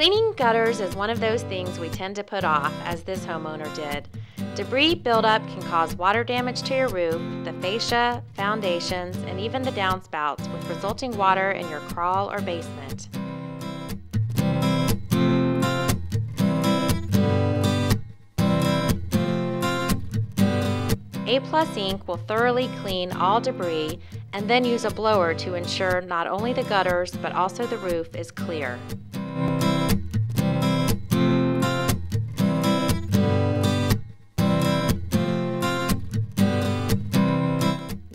Cleaning gutters is one of those things we tend to put off, as this homeowner did. Debris buildup can cause water damage to your roof, the fascia, foundations, and even the downspouts, with resulting water in your crawl or basement. A+ ink will thoroughly clean all debris and then use a blower to ensure not only the gutters but also the roof is clear.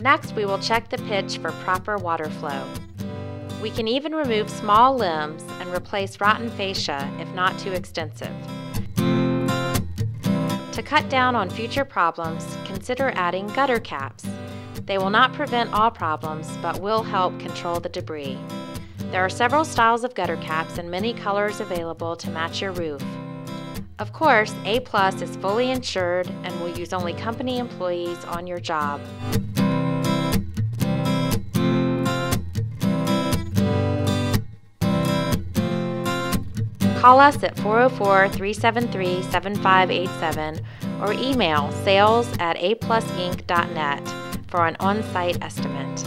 Next, we will check the pitch for proper water flow. We can even remove small limbs and replace rotten fascia if not too extensive. To cut down on future problems, consider adding gutter caps. They will not prevent all problems, but will help control the debris. There are several styles of gutter caps and many colors available to match your roof. Of course, A+ is fully insured and will use only company employees on your job. Call us at 404-373-7587 or email sales@aplusinc.net for an on-site estimate.